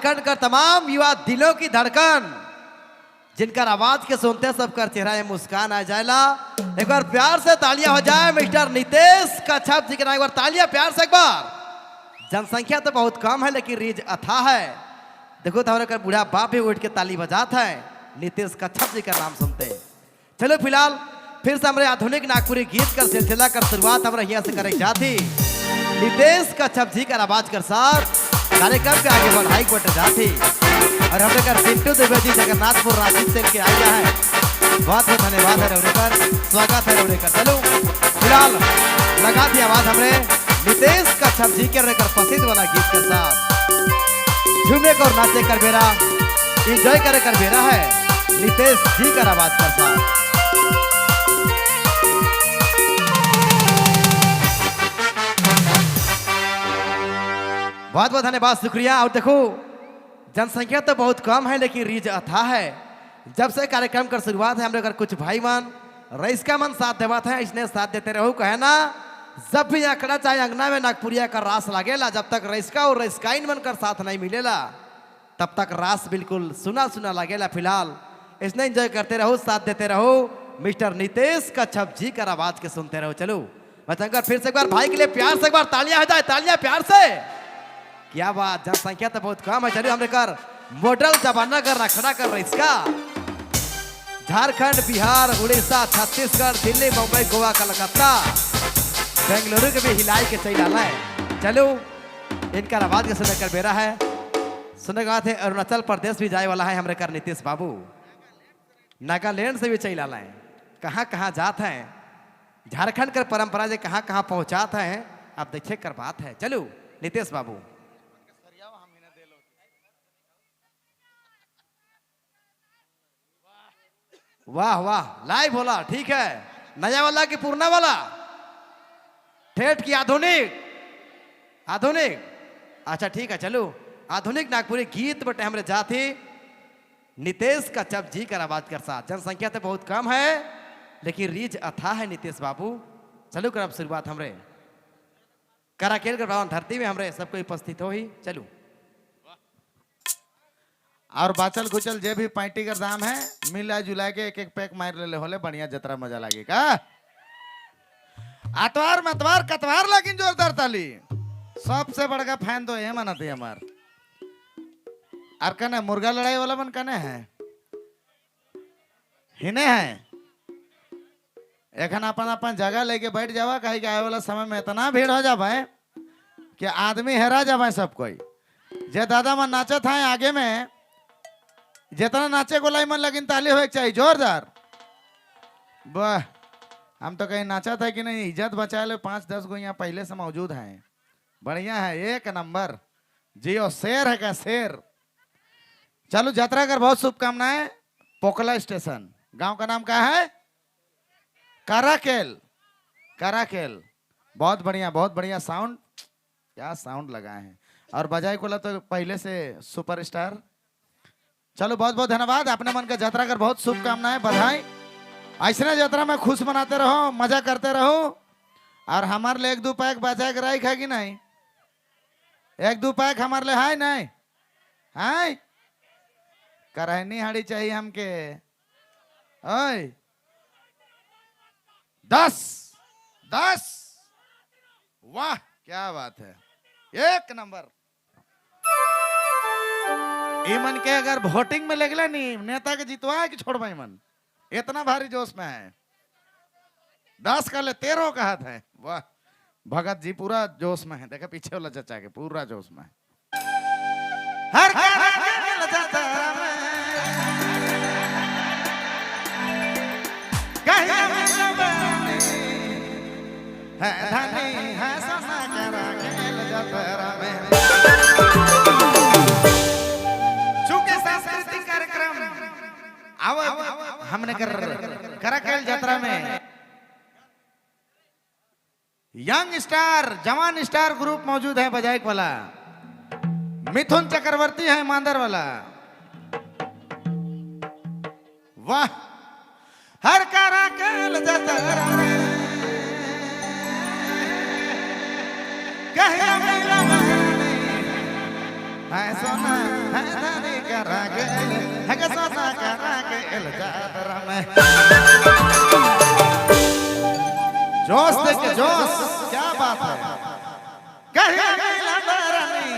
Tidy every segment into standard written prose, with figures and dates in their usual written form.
कर तमाम युवा दिलों की धड़कन जिनका आवाज के सुनते सबका चेहरा में मुस्कान आ जाएला। एक बार प्यार से तालियां हो जाए मिस्टर नितेश कच्छप जी के नाम। एक बार तालियां प्यार से एक बार। जनसंख्या तो बहुत कम है लेकिन रीच अथाह है। देखो तो हमारे बूढ़ा बाप भी उठ के ताली बजाता है नितेश कच्छप जी का नाम सुनते। चलो फिलहाल फिर से हमारे आधुनिक नागपुरी गीत का सिलसिला कर शुरुआत हमारे यहाँ से करे जाती। नितेश कच्छप जी का आवाज कर साथ कार्यक्रम के आगे बढ़ाई बढ़ जाती। और हमने कर सिंटू द्विवेदी जगन्नाथपुर रांची से इनके आया है। बहुत बहुत धन्यवाद है रवरेकर, स्वागत है रवरेकर। चलो फिलहाल लगा दी आवाज हमने नितेश कच्छप जी के रेकर पसंद वाला गीत के साथ। झूमे को नाचे कर बेरा इंजॉय करे कर बेरा है नितेश जी का आवाज कर साथ। बहुत बहुत धन्यवाद, शुक्रिया। और देखो जनसंख्या तो बहुत कम है लेकिन रीच अथाह है। जब से कार्यक्रम कर शुरुआत है हम लोग कुछ भाई मन रईस का मन साथ देवत है, इसने साथ देते रहो। कहे ना जब भी आंकड़ा चाहे अंगना में नागपुरिया का रास लागेला, जब तक रईस का और रईसकाइन मन कर साथ नहीं मिलेला तब तक रास बिल्कुल सुना सुना लागेला। फिलहाल इसने एंजॉय करते रहो, साथ देते रहो। मिस्टर नितेश कच्छप जी का आवाज के सुनते रहो। चलो बचंकर फिर से एक बार भाई के लिए प्यार से एक बार तालियां हो जाए, तालियां प्यार से। क्या बात, जनसंख्या तो बहुत कम है। चलिए हमने कर मॉडल जमाना कर रखना कर रही इसका। झारखंड, बिहार, उड़ीसा, छत्तीसगढ़, दिल्ली, मुंबई, गोवा, कलकत्ता, बेंगलुरु के भी हिलाई के चल डाला है। चलो इनका आवाज के सुनने कर बेरा है। सुनने का थे अरुणाचल प्रदेश भी जाए वाला है हमरे कर नीतीश बाबू। नागालैंड से भी चल डाला है। कहाँ कहाँ जाते हैं झारखंड कर परंपरा से कहाँ कहाँ पहुँचाते हैं आप देखिए कर बात है। चलो नीतीश बाबू वाह वाह, लाइव बोला ठीक है। नया वाला कि पुराना वाला? ठेठ की आधुनिक? आधुनिक, अच्छा ठीक है। चलो आधुनिक नागपुरी गीत बटे हमरे जाते नितेश कच्छप जी का आवाज कर साथ। जनसंख्या तो बहुत कम है लेकिन रीच अथाह है नितेश बाबू। चलो कर अब शुरुआत हमरे कराकेल कर भवन धरती में हमरे सबको उपस्थित हो ही। चलो और बाचल खुचल जे भी पार्टी का दाम है मिला जुला के एक एक पैक मार ले होले बढ़िया जतरा मजा लागे का। आतवार मतवार कतवार लेकिन जोरदार ताली। सबसे बड़का फैन तो ये मानते हमार। और कने मुर्गा लड़ाई वाला मन कने है हिने है। एखन अपन अपन जगह लेके बैठ जावा कहीं के आए वाला समय में इतना भीड़ हो जाए कि आदमी हेरा जाए सब कोई। जे दादा मन नाचत है आगे में जितना नाचे को लाई मन लगिन ताली हो चाहिए जोरदार। वाह, हम तो कहीं नाचा था कि नहीं। इज्जत बचा ले 5-10 गो यहाँ पहले से मौजूद हैं। बढ़िया है, एक नंबर जियो। शेर है क्या शेर। चलो यात्रा कर बहुत शुभकामनाएं। पोकला स्टेशन गांव का नाम क्या है? कराकेल। कराकेल बहुत बढ़िया साउंड। क्या साउंड लगाए हैं। और बजाय को तो पहले से सुपरस्टार। चलो बहुत बहुत धन्यवाद। अपने मन का यात्रा कर बहुत शुभकामनाएं, बधाई। ऐसा यात्रा में खुश मनाते रहो, मजा करते रहो। और हमारे लिए 1-2 पैक बचा के राख है कि नहीं? 1-2 पैक हमारे लिए है नहीं है? करहनी हाड़ी चाहिए हमके। ओए 10 वाह क्या बात है, एक नंबर। मन के अगर वोटिंग में लगला नहीं नेता के जितवा कि छोड़वा मन इतना भारी जोश में है। 10 का ले 13 का हाथ है। वाह भगत जी पूरा जोश में है। देखा पीछे वाला चचा के पूरा जोश में हर हमने कराकेल यात्रा में यंग स्टार जवान स्टार ग्रुप मौजूद है। बजाइक वाला मिथुन चक्रवर्ती है मांदर वाला। वाह हर कराकेल यात्रा में है सोना है धनी करा के है के सोना करा के जातरा में जोश देख जोश क्या बात है कहे गैला बरनी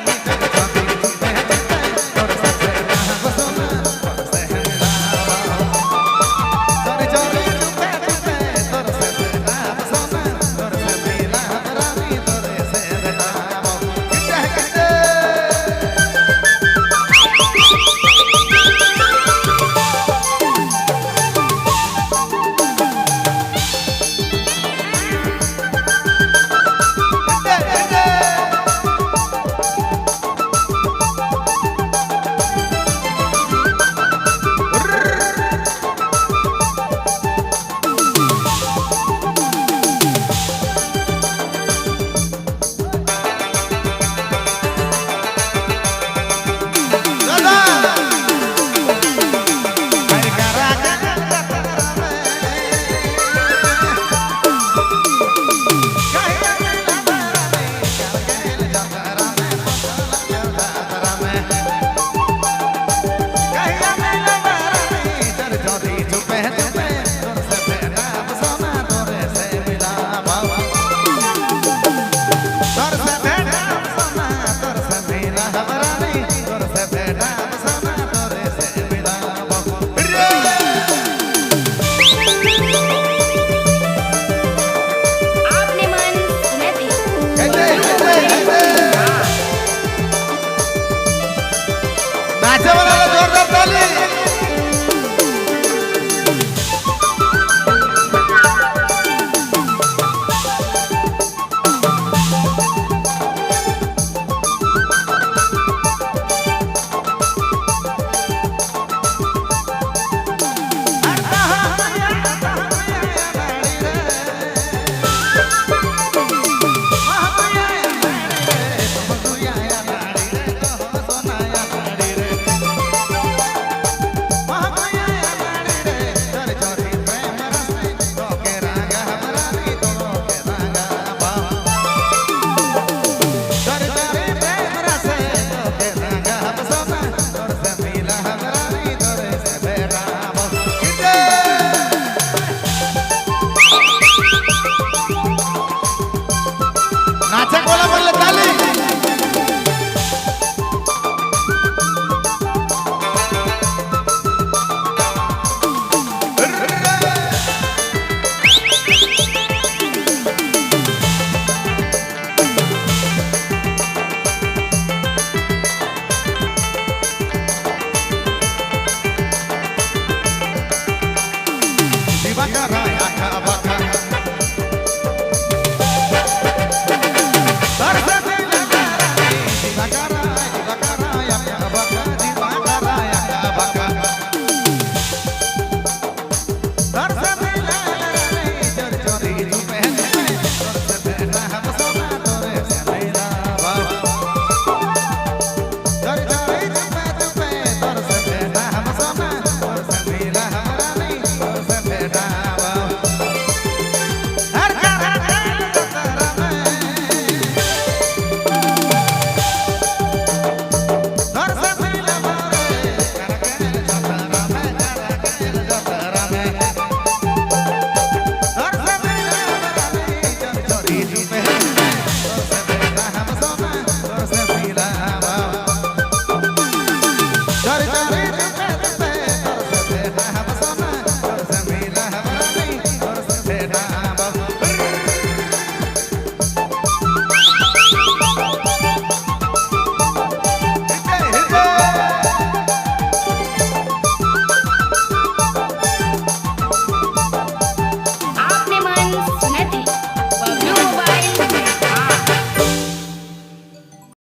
Sorry, sorry.